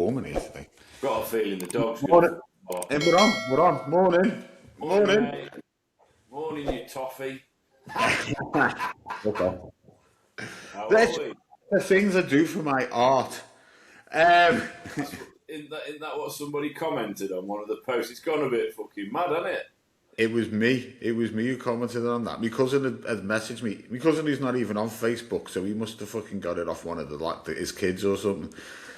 warm in here today. Got a feeling the dog's Morning. going to... Hey, we're on. Morning. Morning, morning, you toffee. Okay. How are There's we? the things I do for my art. Isn't that what somebody commented on one of the posts? It's gone a bit fucking mad, hasn't it? It was me who commented on that. My cousin had messaged me. My cousin who's not even on Facebook, so he must have fucking got it off one of his kids or something,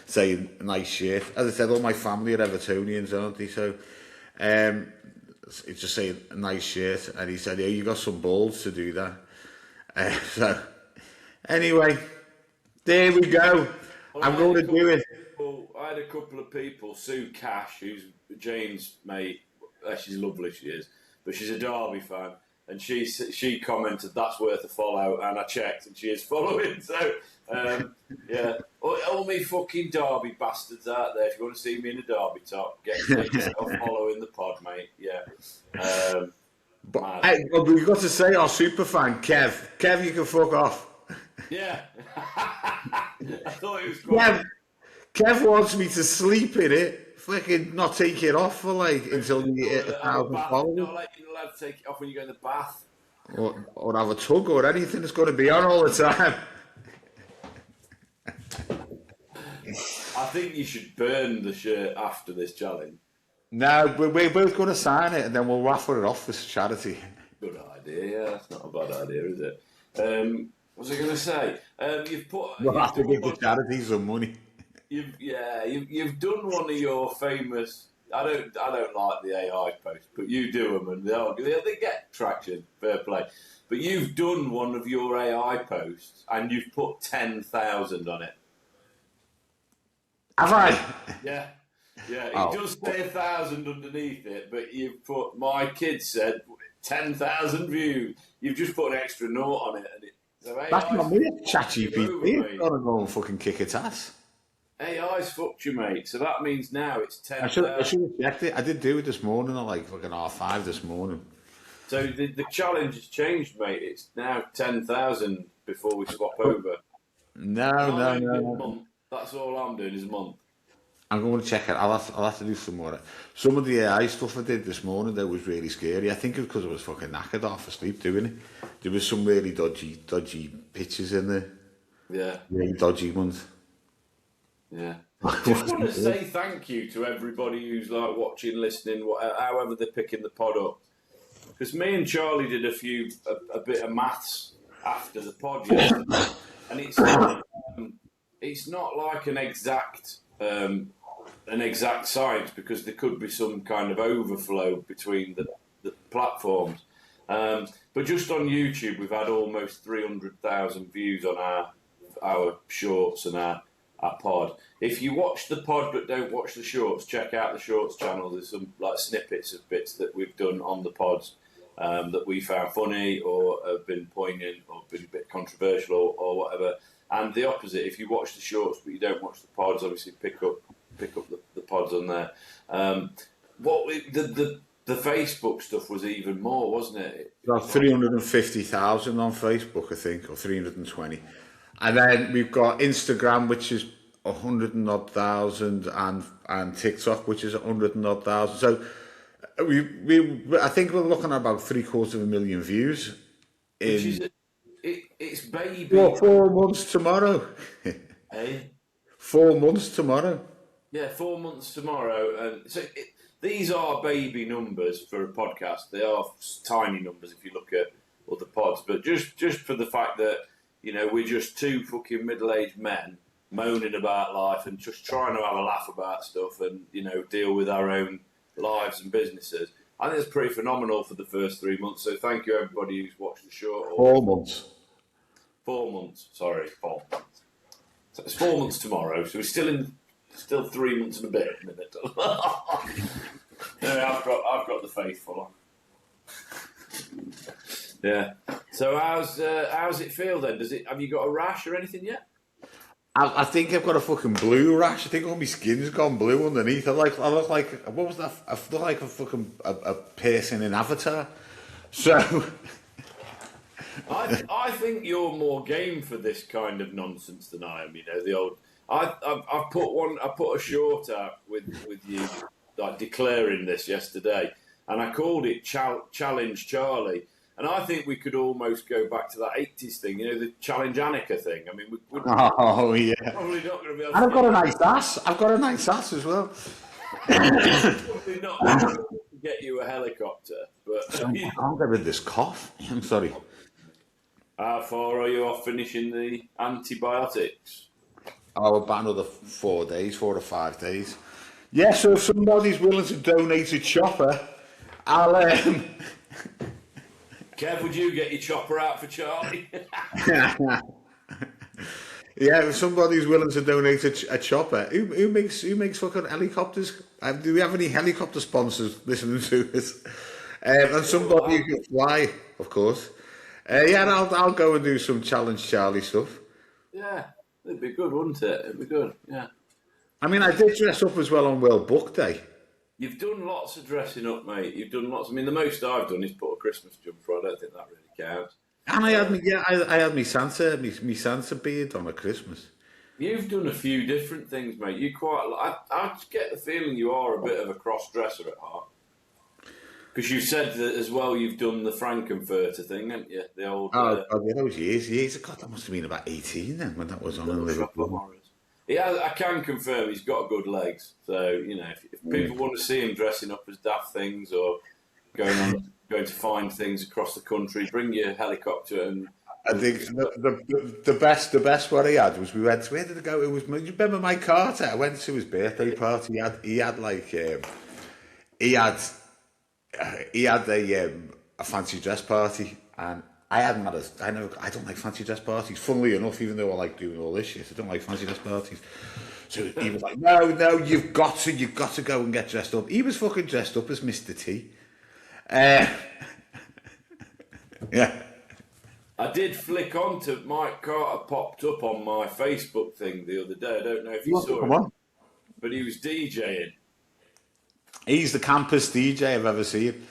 saying nice shirt. As I said, all my family are Evertonians, aren't they? So it's just saying a nice shirt, and he said, "Yeah, you got some balls to do that." So anyway, there we go. Well, I'm going to do it. I had a couple of people, Sue Cash, who's Jane's mate. She's lovely, she is, but she's a Derby fan, and she commented that's worth a follow, and I checked, and she is following. So yeah, all me fucking Derby bastards out there. If you want to see me in a Derby top, get yourself following the pod, mate. Yeah. But we've got to say our super fan, Kev, you can fuck off. Yeah. I thought it was quite... Kev wants me to sleep in it, fucking not take it off for until you hit 1,000 followers. Not allowed to take it off when you go in the bath. Or have a tug or anything. It's going to be on all the time. I think you should burn the shirt after this challenge. No, we're both going to sign it and then we'll raffle it off for charity. Good idea, yeah. That's not a bad idea, is it? What was I going to say? We'll have to give the charity some money. You've done one of your famous. I don't like the AI posts, but you do them, and they get traction. Fair play. But you've done one of your AI posts, and you've put 10,000 on it. Have I? Yeah. It does say 1,000 underneath it, but you've put. My kid said 10,000 views. You've just put an extra note on it, and that's not me. ChatGPT. You've got to go and fucking kick its ass. AI's fucked you, mate. So that means now it's 10,000. I should have checked it. I did do it this morning at fucking 5:30 this morning. So the challenge has changed, mate. It's now 10,000 before we swap over. No. That's all I'm doing is a month. I'm going to check it. I'll have to do some more. Some of the AI stuff I did this morning that was really scary. I think it was because I was fucking knackered off asleep doing it. There was some really dodgy pictures in there. Yeah. Really dodgy ones. Yeah. I just want to say thank you to everybody who's watching, listening, however they're picking the pod up. Because me and Charlie did a bit of maths after the pod yesterday, and it's not like an exact science, because there could be some kind of overflow between the platforms. But just on YouTube, we've had almost 300,000 views on our shorts and our pod. If you watch the pod but don't watch the shorts, check out the shorts channel. There's some snippets of bits that we've done on the pods that we found funny or have been poignant or been a bit controversial or whatever. And the opposite, if you watch the shorts but you don't watch the pods, obviously pick up the pods on there. The Facebook stuff was even more, wasn't it? Got 350,000 on Facebook, I think, or 320. And then we've got Instagram, which is 100 and odd thousand, and TikTok, which is 100 and odd thousand. So I think we're looking at about 750,000 views. It's baby. 4 months tomorrow. Hey? 4 months tomorrow. Yeah, 4 months tomorrow. And so these are baby numbers for a podcast. They are tiny numbers if you look at other pods. But just for the fact that, we're just two fucking middle-aged men moaning about life and just trying to have a laugh about stuff and, deal with our own lives and businesses. I think it's pretty phenomenal for the first 3 months. So thank you, everybody who's watched the short. 4 months. 4 months. Sorry, 4 months. So it's 4 months tomorrow. So we're still 3 months and a bit at the minute. Yeah, I've got the faithful on. Yeah. So how's it feel then? Have you got a rash or anything yet? I think I've got a fucking blue rash. I think all my skin's gone blue underneath. I look like, what was that? I look like a fucking a person in Avatar. So I think you're more game for this kind of nonsense than I am. The I put a short out with you, like declaring this yesterday, and I called it Challenge Charlie. And I think we could almost go back to that 80s thing, the Challenge Annika thing. I mean, we're yeah. probably not going to be able And to... I've got a nice ass. I've got a nice ass as well. Probably not going to get you a helicopter, but... I can't get rid of this cough. I'm sorry. How far are you off finishing the antibiotics? Oh, about another 4 or 5 days. Yeah, so if somebody's willing to donate a chopper, I'll... Kev, would you get your chopper out for Charlie? Yeah, if somebody's willing to donate a chopper, who makes fucking helicopters? Do we have any helicopter sponsors listening to this? And somebody who can fly, of course. Yeah, and I'll go and do some Challenge Charlie stuff. Yeah, it'd be good, wouldn't it? It'd be good, yeah. I mean, I did dress up as well on World Book Day. You've done lots of dressing up, mate. You've done lots. I mean, the most I've done is put a Christmas jumper on. I don't think that really counts. And I had me Santa beard on at Christmas. You've done a few different things, mate. You I get the feeling you are a bit of a cross-dresser at heart. Because you said that as well. You've done the Frankenfurter thing, haven't you? The old. God, yeah, that was years. God, that must have been about 18 then when that was on in Liverpool. Yeah, I can confirm he's got good legs. So if people want to see him dressing up as daft things or going to find things across the country, bring your helicopter and. I think the best one he had was we went. Where did it go? It was. Do you remember Mike Carter? I went to his birthday party. He had a fancy dress party, and I hadn't had I don't like fancy dress parties. Funnily enough, even though I like doing all this shit, I don't like fancy dress parties. So he was like, "No, you've got to go and get dressed up." He was fucking dressed up as Mr. T. Yeah. I did flick on to Mike Carter popped up on my Facebook thing the other day. I don't know if you saw it, but he was DJing. He's the campus DJ I've ever seen.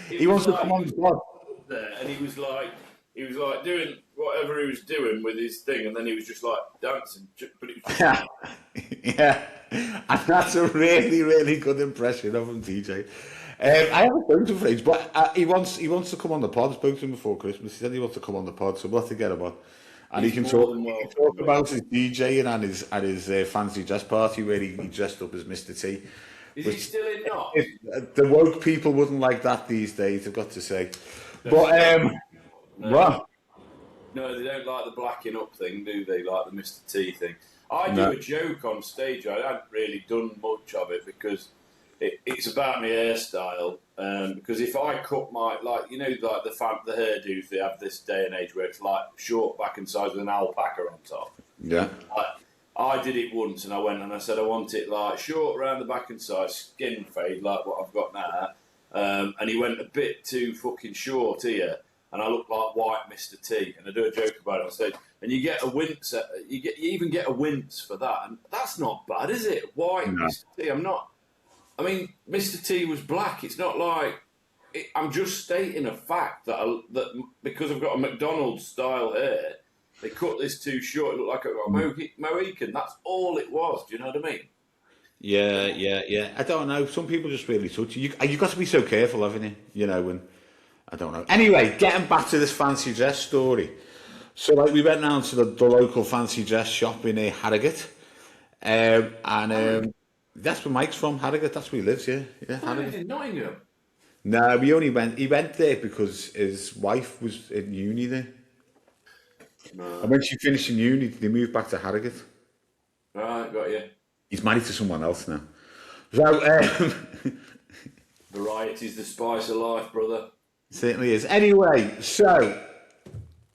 He wants to come on the pod. There, and he was like doing whatever he was doing with his thing, and then he was just like dancing. But it was just yeah, and that's a really, really good impression of him, DJ. I haven't spoken to him for ages, but he wants to come on the pod. I spoke to him before Christmas. He said he wants to come on the pod, so we'll have to get him on. And he can talk about his DJing and his fancy dress party where he dressed up as Mr. T. Is he still in not? The woke people wouldn't like that these days, I've got to say. But, what? No, they don't like the blacking up thing, do they? Like the Mr. T thing. I do a joke on stage. I haven't really done much of it because it's about my hairstyle. Because if I cut like the hairdos they have this day and age where it's like short back and sides with an alpaca on top. Yeah. I did it once and I went and I said I want it like short around the back and sides, skin fade like what I've got now. And he went a bit too fucking short here, and I look like white Mr. T. And I do a joke about it on stage, and you get a wince. You even get a wince for that, and that's not bad, is it? White Mr. T. I mean, Mr. T was black. It's not like I'm just stating a fact that because I've got a McDonald's style hair, they cut this too short. It looked like a Mohican. That's all it was. Do you know what I mean? Yeah. I don't know. Some people just really touch you. You've got to be so careful, haven't you? You know, when I don't know. Anyway, getting back to this fancy dress story. So, like, we went down to the local fancy dress shop in Harrogate, and that's where Mike's from. Harrogate. That's where he lives. Yeah. Harrogate. In Nottingham. No, he went there because his wife was in uni there. No. And when she finished in uni, they moved back to Harrogate. Right, got you. He's married to someone else now. So, variety's the spice of life, brother. Certainly is. Anyway, so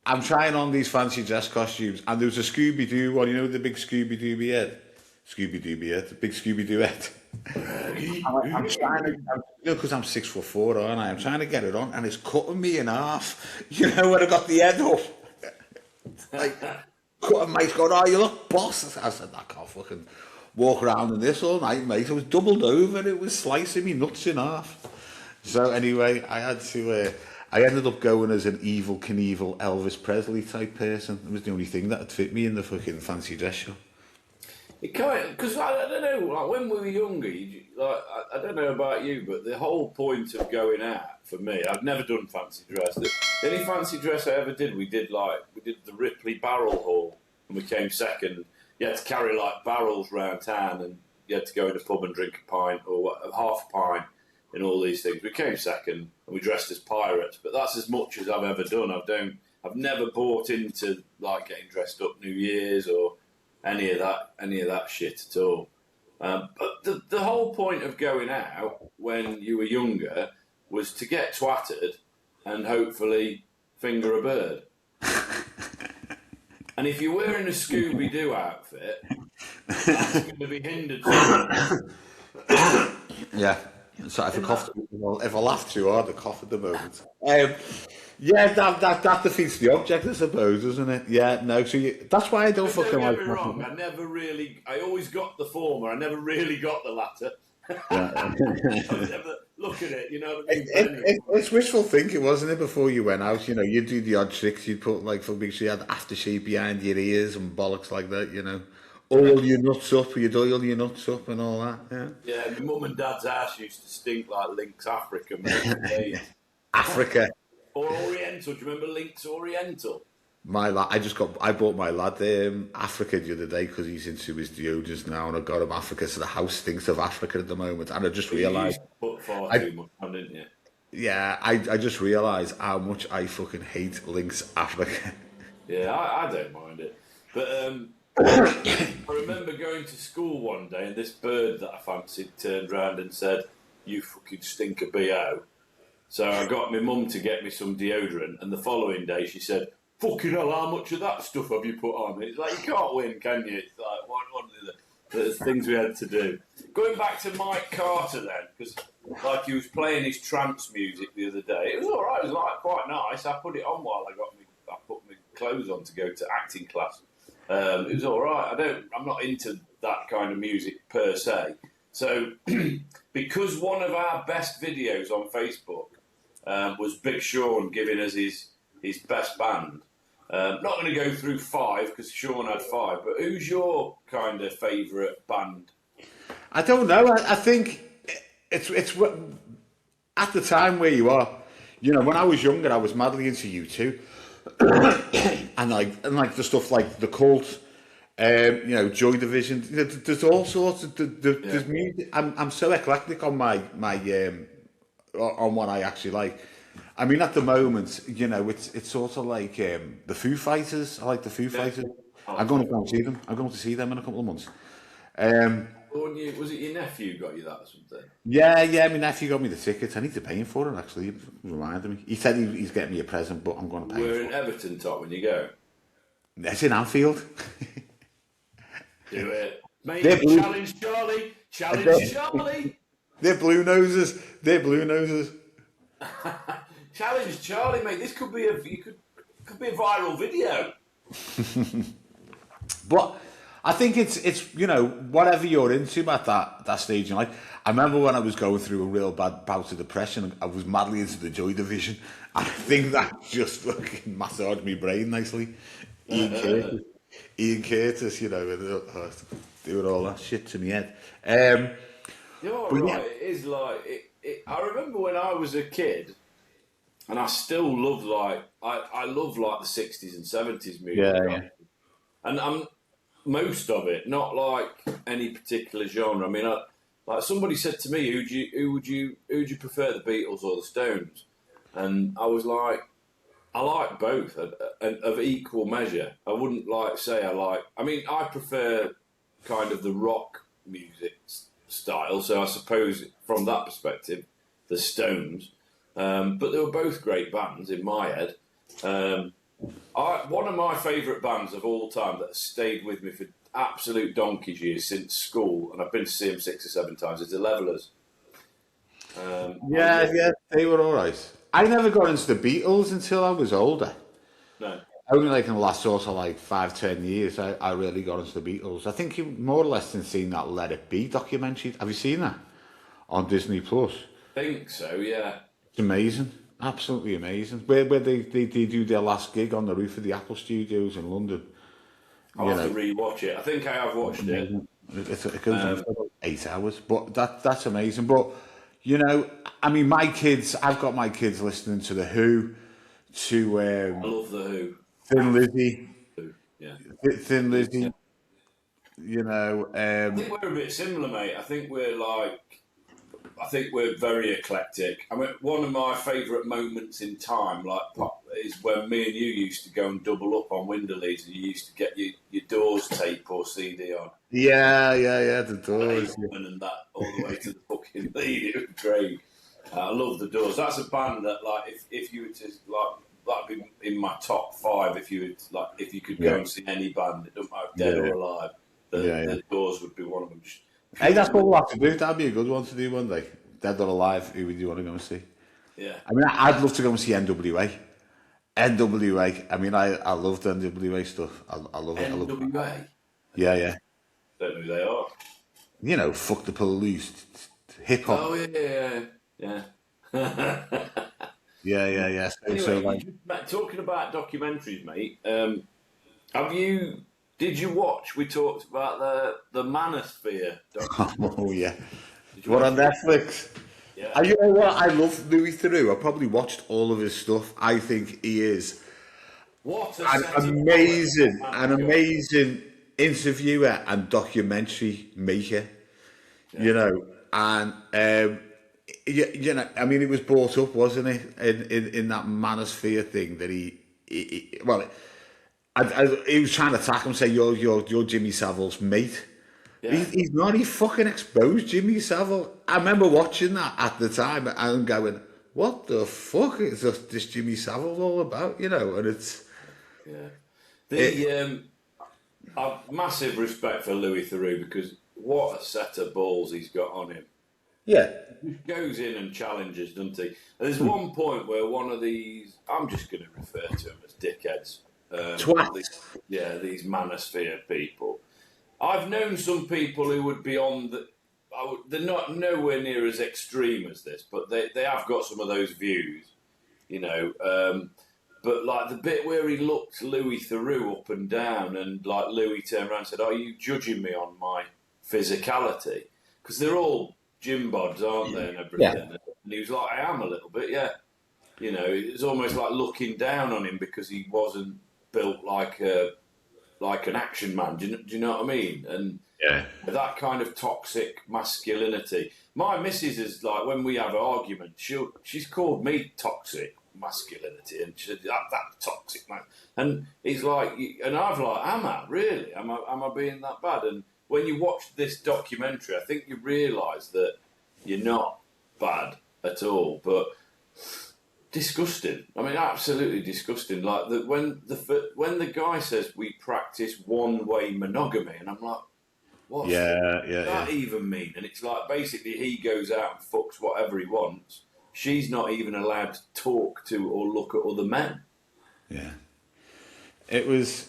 I'm trying on these fancy dress costumes, and there was a Scooby-Doo one. You know the big Scooby-Doo head? The big Scooby-Doo head. I'm trying to, because I'm 6'4", aren't I? I'm trying to get it on, and it's cutting me in half. You know, when I got the head up. Like, Mike's going, "Oh, you look boss." I said, "I can't fucking walk around in this all night, mate." It was doubled over. It was slicing me nuts in half. So anyway, I had I ended up going as an Evil Knievel Elvis Presley type person. It was the only thing that would fit me in the fucking fancy dress show. It kind because I don't know, like when we were younger, like I don't know about you, but the whole point of going out for me, I've never done fancy dress. The only fancy dress I ever did, we did the Ripley Barrel Hall, and we came second. You had to carry like barrels round town, and you had to go in a pub and drink a pint or half a pint, and all these things. We came second, and we dressed as pirates. But that's as much as I've ever done. I've never bought into like getting dressed up New Year's or any of that shit at all. But the whole point of going out when you were younger was to get twatted and hopefully finger a bird. And if you're wearing a Scooby-Doo outfit, that's going to be hindered. Yeah. So if I laugh too hard, I cough at the moment. Yeah, that defeats the object, I suppose, doesn't it? Yeah, no. So that's why I don't fucking like. Don't get me wrong. I always got the former. I never really got the latter. Yeah. I was never look at it. You know what I mean? It's wishful thinking, wasn't it? Before you went out, you know, you'd do the odd tricks. You'd put like, for make sure you had aftershave behind your ears and bollocks like that. You know, oil your nuts up. You'd oil your nuts up and all that. Yeah. Yeah. My mum and dad's house used to stink like Lynx Africa. Mate. Africa. Or Oriental. Do you remember Lynx Oriental? My lad, I bought my lad Africa the other day because he's into his deodorants now, and I got him Africa, so the house stinks of Africa at the moment. And I just realised, put far too much on, didn't you? Yeah, I just realised how much I fucking hate Lynx Africa. Yeah, I don't mind it, but I remember going to school one day, and this bird that I fancied turned round and said, "You fucking stink of BO." So I got my mum to get me some deodorant, and the following day she said, "Fucking hell, how much of that stuff have you put on?" It's like, you can't win, can you? It's like one of the things we had to do. Going back to Mike Carter then, because like he was playing his trance music the other day. It was all right. It was like quite nice. I put it on while I put my clothes on to go to acting class. It was all right. I'm not into that kind of music per se. So because one of our best videos on Facebook was Big Sean giving us his best band. Not going to go through 5 because Sean had 5, but who's your kind of favourite band? I don't know. I think it's at the time where you are. You know, when I was younger, I was madly into U2, and like the stuff like the Cult, you know, Joy Division. There's all sorts of there's music. I'm so eclectic on my on what I actually like. I mean, at the moment, you know, it's sort of like the Foo Fighters. I like the Foo Fighters. I'm going to go and see them. I'm going to see them in a couple of months. Was it your nephew got you that or something? Yeah, my nephew got me the tickets. I need to pay him for it, actually. He reminded me. He said he's getting me a present, but I'm going to pay him for it. We're in Everton, Top, when you go. It's in Anfield. Do it. Mate, challenge Charlie. Challenge Charlie. They're blue noses. Challenge Charlie, mate. This could be a viral video. But I think it's you know, whatever you're into at that stage in life. I remember when I was going through a real bad bout of depression, I was madly into the Joy Division. I think that just fucking massaged my brain nicely. Ian Curtis, you know, doing all that shit to me head. You're right. Yeah. It is like I remember when I was a kid, and I still love I love like the 60s and 70s music. Yeah. And I'm most of it, not like any particular genre. I mean, like somebody said to me, who would you prefer, the Beatles or the Stones? And I was like, I like both of equal measure. I wouldn't say I like. I mean, I prefer kind of the rock music style. So I suppose from that perspective, the Stones. But they were both great bands in my head. One of my favourite bands of all time that has stayed with me for absolute donkey's years since school, and I've been to see them 6 or 7 times, is the Levellers. Yeah, they were all right. I never got into the Beatles until I was older. No. Only like in the last sort of like 5-10 years, I really got into the Beatles. I think you more or less have seen that Let It Be documentary. Have you seen that on Disney Plus? I think so, yeah. It's amazing. Absolutely amazing. Where they do their last gig on the roof of the Apple Studios in London. I'll have to rewatch it. I think I have watched it. It goes on for about 8 hours, but that's amazing. But you know, I mean, I've got my kids listening to the Who, to I love the Who. Thin Lizzy, Yeah. Thin Lizzy. You know, I think we're a bit similar, mate. I think we're very eclectic. I mean, one of my favourite moments in time, like pop, is when me and you used to go and double up on Winderleys, and you used to get your Doors tape or CD on. yeah, the Doors, and that all the way to the fucking lead. It was great. I love the Doors. That's a band that, like, if you were to that'd be in my top 5. If you could go and see any band, it doesn't matter dead or alive. The Doors would be one of them. Hey, that's what we'll have to do. That'd be a good one to do one day. Dead or alive, who would you want to go and see? Yeah. I mean, I'd love to go and see NWA. NWA. I mean, I love the NWA stuff. I love it. NWA? Yeah. Don't know who they are. You know, fuck the police. Hip hop. Oh, yeah. Yeah. Anyway, talking about documentaries, mate, did you watch? We talked about the manosphere documentary. Oh, yeah. What, on Netflix? Yeah. And you know what? I love Louis Theroux. I probably watched all of his stuff. I think he is an amazing interviewer and documentary maker. Yeah. You know, and you know, I mean, it was brought up, wasn't it, in that manosphere thing that he he was trying to attack him, say you're Jimmy Savile's mate. Yeah. He's not. He fucking exposed Jimmy Savile. I remember watching that at the time and going, "What the fuck is this Jimmy Savile all about?" You know, and it's I've massive respect for Louis Theroux, because what a set of balls he's got on him. Yeah, he goes in and challenges, doesn't he? And there's one point where one of these, I'm just going to refer to them as dickheads. These manosphere people. I've known some people who would be on they're not nowhere near as extreme as this, but they have got some of those views, you know. But like the bit where he looked Louis Theroux up and down, and like Louis turned around and said, "Are you judging me on my physicality?" Because they're all gym bods, aren't they, and everything. Yeah. And he was like, "I am a little bit, yeah." You know, it was almost like looking down on him because he wasn't built like an action man. Do you know what I mean? And that kind of toxic masculinity. My missus is like, when we have arguments, she's called me toxic masculinity, and she said, that toxic man. And he's like, and I've like, am I really? Am I being that bad? And when you watch this documentary, I think you realise that you're not bad at all, but disgusting. I mean, absolutely disgusting. Like when the guy says we practice one-way monogamy, and I'm like, what? Does that even mean? And it's like basically he goes out and fucks whatever he wants. She's not even allowed to talk to or look at other men. Yeah, it was.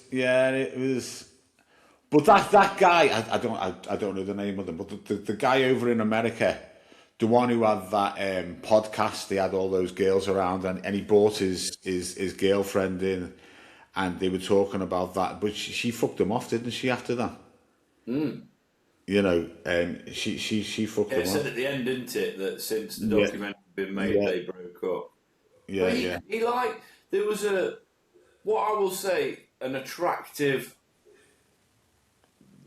But that guy, I don't know the name of them, but the guy over in America, the one who had that podcast, they had all those girls around, and he brought his girlfriend in, and they were talking about that. But she fucked him off, didn't she? After that, you know, she fucked him off. It said at the end, didn't it, that since the documentary had been made, they broke up. Yeah, he like, there was what I will say, an attractive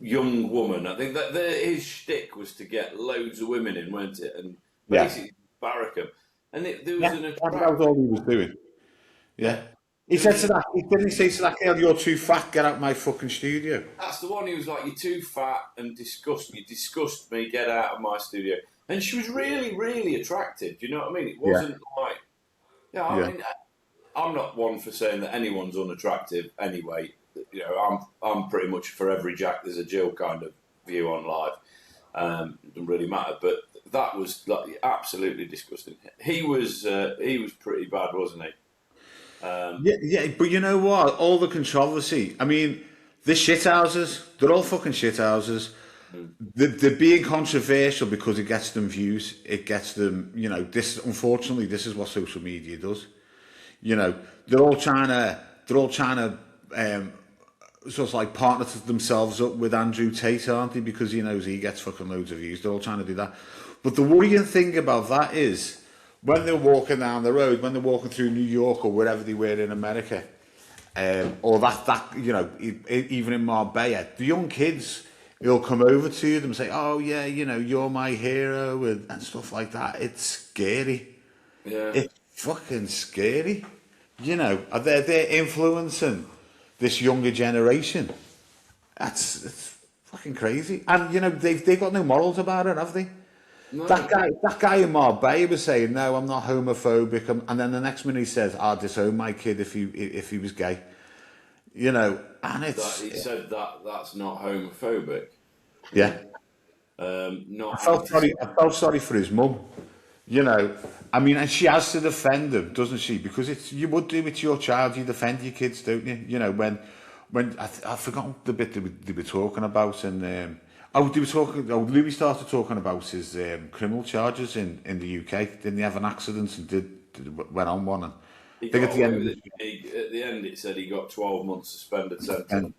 young woman. I think that his shtick was to get loads of women in, weren't it? And basically barrack them. And there was an attractive... That was all he was doing. Yeah. He said to that, didn't he say to that girl, "You're too fat, get out my fucking studio"? That's the one. He was like, "You're too fat and you disgust me, get out of my studio." And she was really, really attractive. Do you know what I mean? It wasn't like... I mean, I'm not one for saying that anyone's unattractive anyway. You know, I'm pretty much for every Jack there's a Jill kind of view on life. It doesn't really matter, but that was like absolutely disgusting. He was pretty bad, wasn't he? But you know what? All the controversy. I mean, the shithouses. They're all fucking shithouses. they're being controversial because it gets them views. It gets them, unfortunately, this is what social media does. They're all trying to sort of like partner themselves up with Andrew Tate, aren't they? Because he knows he gets fucking loads of views. They're all trying to do that. But the worrying thing about that is when they're walking down the road, when they're walking through New York or wherever they were in America, or even in Marbella, the young kids, they'll come over to them and say, "Oh yeah, you're my hero," and stuff like that. It's scary. Yeah. It's fucking scary. They're influencing this younger generation. It's fucking crazy. And they've got no morals about it, have they? No. That guy in Marbella was saying, "No, I'm not homophobic," and then the next minute he says, "I'll disown my kid if he was gay." And it's He said that's not homophobic. yeah. Not. I felt sorry for his mum. I mean, and she has to defend him, doesn't she? Because you would do it to your child. You defend your kids, don't you? When I've forgotten the bit they were talking about, and Louis started talking about his criminal charges in the UK. Didn't he have an accident and went on one? And at the end, it said he got 12 months suspended sentence.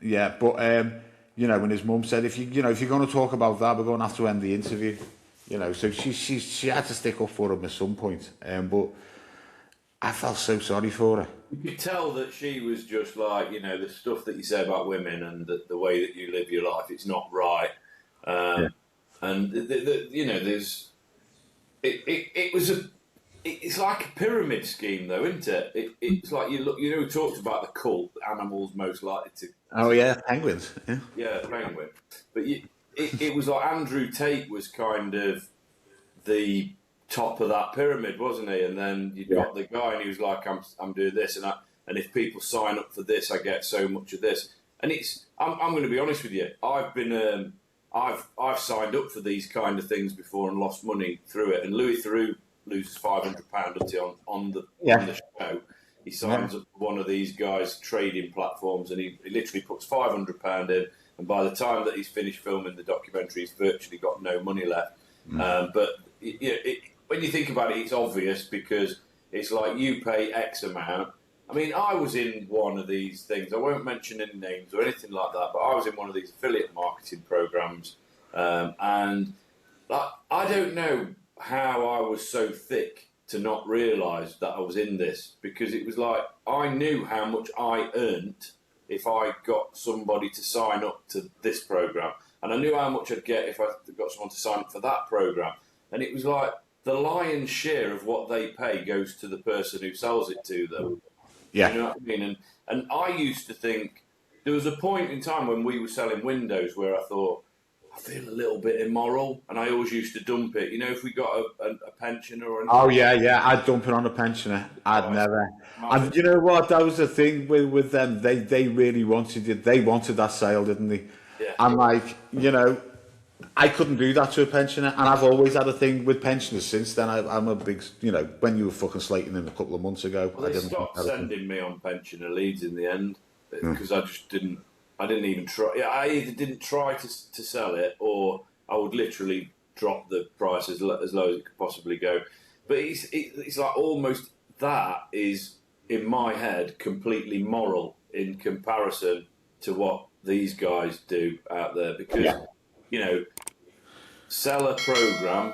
Yeah, but when his mum said, if you're going to talk about that, we're going to have to end the interview. So she had to stick up for him at some point. But I felt so sorry for her. You could tell that she was just like, the stuff that you say about women and the way that you live your life, it's not right. And there's it's like a pyramid scheme, though, isn't it? It's like we talked about the cult, animals most likely to. Oh yeah, penguins. Yeah, penguin. But it was like Andrew Tate was kind of the top of that pyramid, wasn't he? And then you got the guy, and he was like, "I'm doing this, and if people sign up for this, I get so much of this." And I'm going to be honest with you. I've been I've signed up for these kind of things before and lost money through it. And Louis Theroux loses £500 on the show. He signs up for one of these guys' trading platforms, and he literally puts £500 in. And by the time that he's finished filming the documentary, he's virtually got no money left. But when you think about it, it's obvious because it's like you pay X amount. I mean, I was in one of these things. I won't mention any names or anything like that, but I was in one of these affiliate marketing programs. And I don't know how I was so thick to not realise that I was in this, because it was like I knew how much I earned if I got somebody to sign up to this program, and I knew how much I'd get if I got someone to sign up for that program. And it was like the lion's share of what they pay goes to the person who sells it to them. Yeah. You know what I mean? And I used to think, there was a point in time when we were selling windows where I thought, I feel a little bit immoral, and I always used to dump it. If we got a pensioner or anything. Oh yeah, I'd dump it on a pensioner. I'd never. And you know what? That was the thing with them. They really wanted it. They wanted that sale, didn't they? Yeah. And I couldn't do that to a pensioner, and I've always had a thing with pensioners since then. I'm a big, when you were fucking slating them a couple of months ago. Well, they stopped sending me on pensioner leads in the end because I just didn't. I didn't even try. I either didn't try to sell it, or I would literally drop the price as low as it could possibly go. But it's like almost that is in my head completely moral in comparison to what these guys do out there, because sell a program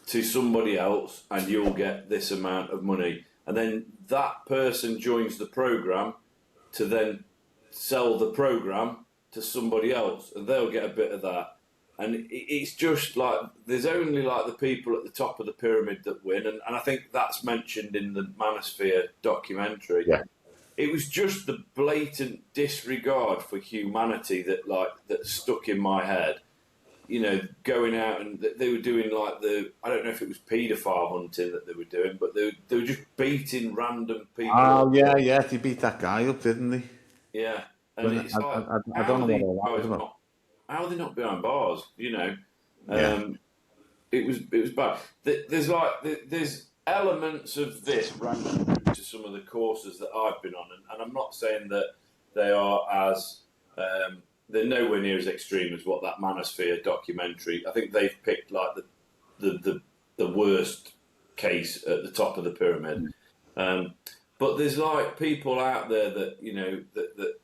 to somebody else and you'll get this amount of money, and then that person joins the program to then sell the program to somebody else and they'll get a bit of that. And it's just like there's only like the people at the top of the pyramid that win, and I think that's mentioned in the Manosphere documentary. It was just the blatant disregard for humanity that stuck in my head. Going out, and they were doing I don't know if it was paedophile hunting that they were doing, but they were just beating random people. Oh yeah, they beat that guy up, didn't they? Yeah, and it's like I don't know what that was about. How are they not behind bars? It was bad. There's elements of this random to some of the courses that I've been on, and I'm not saying that they are as they're nowhere near as extreme as what that Manosphere documentary. I think they've picked like the worst case at the top of the pyramid. But there's like people out there that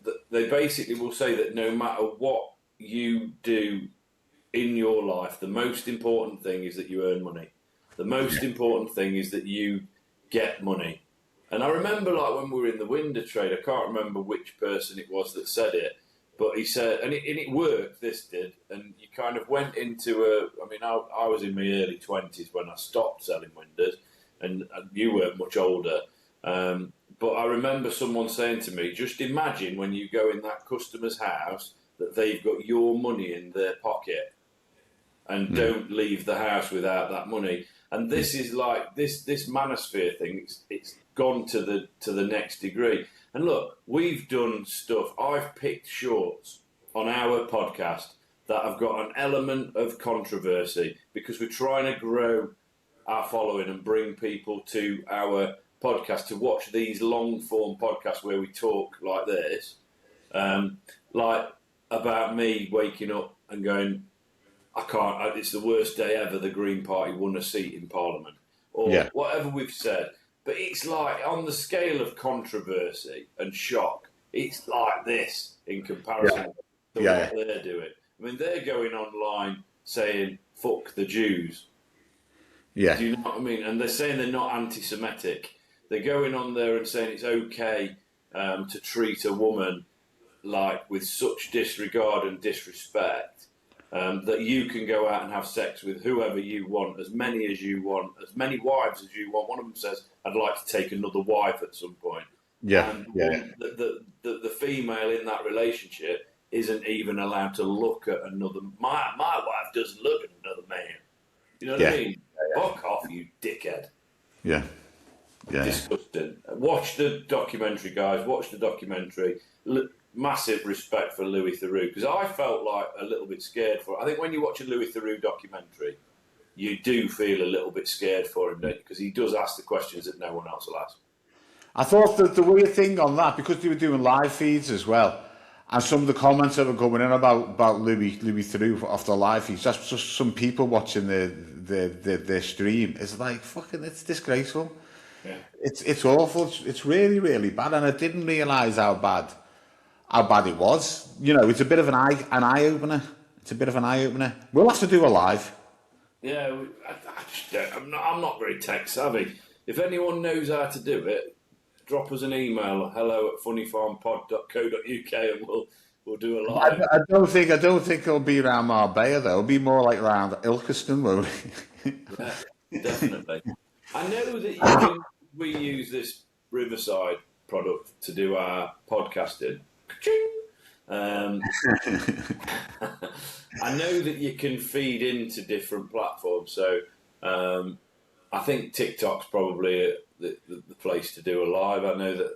that they basically will say that no matter what you do in your life, the most important thing is that you earn money. The most important thing is that you get money. And I remember, like, when we were in the window trade, I can't remember which person it was that said it, but he said, and it worked, this did, and you kind of went into I was in my early 20s when I stopped selling windows, and you weren't much older, but I remember someone saying to me, just imagine when you go in that customer's house that they've got your money in their pocket and don't leave the house without that money. And this is like this manosphere thing. It's gone to the next degree. And look, we've done stuff. I've picked shorts on our podcast that have got an element of controversy because we're trying to grow our following and bring people to our podcast to watch these long form podcasts where we talk like this, like about me waking up and going, I can't, it's the worst day ever, the Green Party won a seat in Parliament, or whatever we've said. But it's like, on the scale of controversy and shock, it's like this in comparison to what they're doing. I mean, they're going online saying, fuck the Jews. Yeah. Do you know what I mean? And they're saying they're not anti-Semitic. They're going on there and saying it's okay to treat a woman like with such disregard and disrespect. That you can go out and have sex with whoever you want, as many as you want, as many wives as you want. One of them says, I'd like to take another wife at some point. The female in that relationship isn't even allowed to look at another. My wife doesn't look at another man. You know what I mean? Fuck off, you dickhead. Yeah. Disgusting. Watch the documentary, guys. Watch the documentary. Massive respect for Louis Theroux, because I felt like a little bit scared for it. I think when you watch a Louis Theroux documentary, you do feel a little bit scared for him, don't you? Because he does ask the questions that no one else will ask. I thought that the weird thing on that, because they were doing live feeds as well, and some of the comments that were coming in about Louis Theroux off the live feeds, that's just some people watching their stream. It's like, fucking, it's disgraceful. Yeah. It's awful. It's really, really bad, and I didn't realise how bad it was. You know, it's a bit of an eye opener. It's a bit of an eye opener. We'll have to do a live. Yeah, I'm not very tech savvy. If anyone knows how to do it, drop us an email, hello@funnyfarmpod.co.uk, and we'll do a live. I don't think it'll be around Marbella though. It'll be more like around Ilkeston, won't it? Yeah, definitely. I know that we use this Riverside product to do our podcasting. I know that you can feed into different platforms, so I think TikTok's probably the place to do a live. I know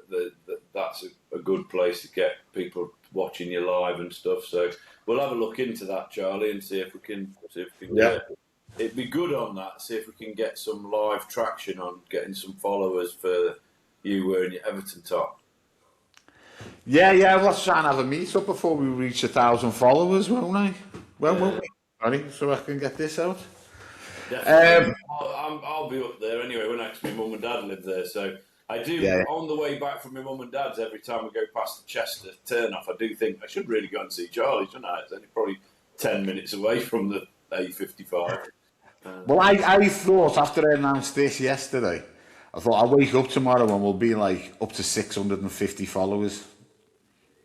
that's a good place to get people watching you live and stuff. So we'll have a look into that, Charlie, and see if we can it'd be good on that. See if we can get some live traction on getting some followers for you wearing your Everton top. Yeah, let's try and have a meet-up before we reach 1,000 followers, won't I? Well, won't we? Sorry, so I can get this out. I'll be up there anyway when actually my mum and dad live there, so I do, on the way back from my mum and dad's, every time we go past the Chester turn-off, I do think I should really go and see Charlie, shouldn't I? It's only probably 10 minutes away from the A55. Well, I thought after I announced this yesterday, I thought I'll wake up tomorrow and we'll be like up to 650 followers.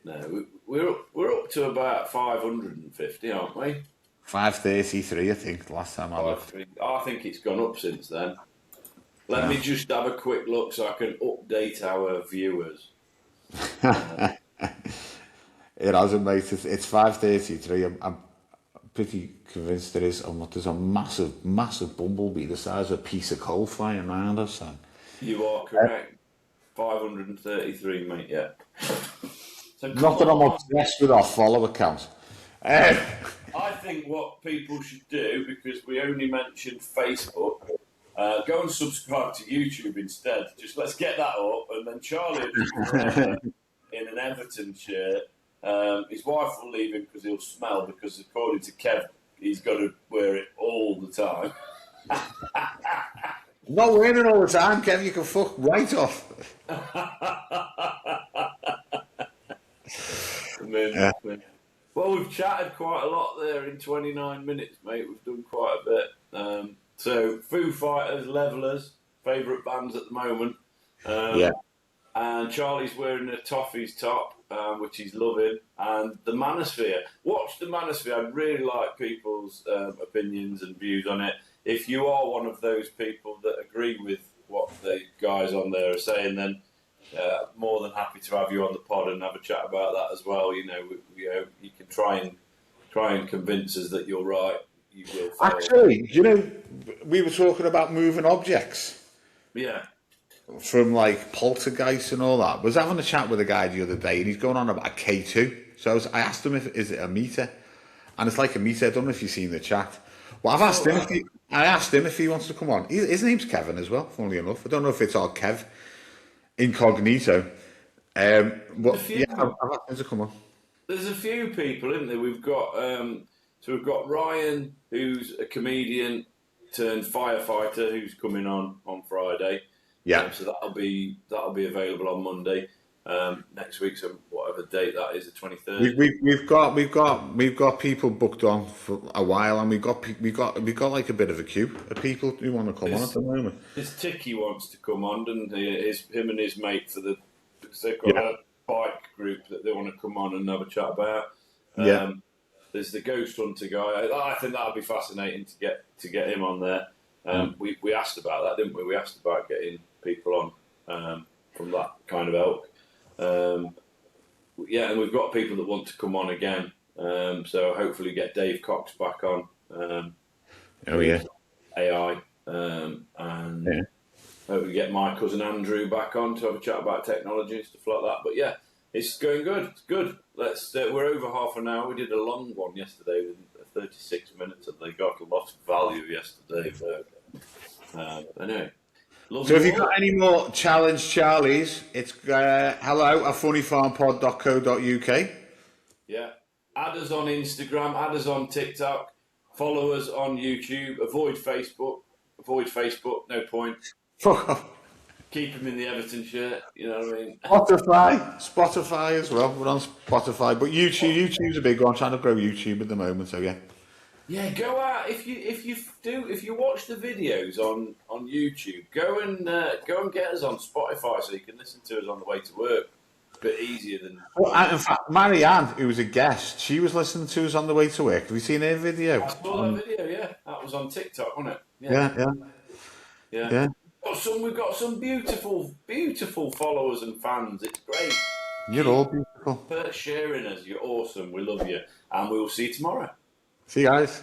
No, we're up to about 550, aren't we? 533, I think, the last time I looked. I think it's gone up since then. Let me just have a quick look so I can update our viewers. It hasn't, mate. It's 533. I'm pretty convinced there's a massive bumblebee the size of a piece of coal flying around us. So. You are correct. 533, mate, yeah. So not that I'm obsessed with our follower count. I think what people should do, because we only mentioned Facebook, go and subscribe to YouTube instead. Just let's get that up, and then Charlie in an Everton shirt, His wife will leave him because he'll smell, because according to Kev, he's got to wear it all the time. I'm not wearing it all the time, Kev. You can fuck right off. Yeah. Well, we've chatted quite a lot there in 29 minutes, mate. We've done quite a bit. So, Foo Fighters, Levellers, favourite bands at the moment. Yeah. And Charlie's wearing a Toffees top, which he's loving. And the Manosphere. Watch the Manosphere. I'd really like people's opinions and views on it. If you are one of those people that agree with what the guys on there are saying, then more than happy to have you on the pod and have a chat about that as well. You can try and convince us that you're right. You will fail. Actually, we were talking about moving objects. Yeah. From like poltergeist and all that. I was having a chat with a guy the other day, and he's going on about a K2. So I asked him is it a meter, and it's like a meter. I don't know if you've seen the chat. Well, I asked him if he wants to come on. His name's Kevin as well, funnily enough. I don't know if it's all Kev incognito. But yeah, I've asked him to come on. There's a few people, isn't there? We've got Ryan, who's a comedian turned firefighter, who's coming on Friday. Yeah. So that'll be available on Monday next week. So whatever date that is, the 23rd. We've got people booked on for a while, and we've got like a bit of a queue of people who want to come on at the moment. His Ticky wants to come on, and him and his mate they've got a bike group that they want to come on and have a chat about. There's the Ghost Hunter guy. I think that'd be fascinating to get him on there. We asked about that, didn't we? We asked about getting people on from that kind of ilk. And we've got people that want to come on again. So hopefully get Dave Cox back on. AI. And hopefully get my cousin Andrew back on to have a chat about technology and stuff like that. But yeah, it's going good. It's good. We're over half an hour. We did a long one yesterday with 36 minutes, and they got a lot of value yesterday. But anyway. So if you've got any more challenge Charlies, it's hello@funnyfarmpod.co.uk. Yeah. Add us on Instagram, add us on TikTok, follow us on YouTube, avoid Facebook, no point. Fuck off. Keep him in the Everton shirt, you know what I mean? Spotify as well. We're on Spotify, but YouTube's a big one. I'm trying to grow YouTube at the moment, so yeah. Yeah, go out if you watch the videos on YouTube, go and get us on Spotify so you can listen to us on the way to work. A bit easier than. Well, in fact, Marianne, who was a guest, she was listening to us on the way to work. Have you seen her video? I saw that video. Yeah, that was on TikTok, wasn't it? Yeah. We've got some beautiful followers and fans. It's great. You're all beautiful. For sharing us, you're awesome. We love you, and we will see you tomorrow. See you guys.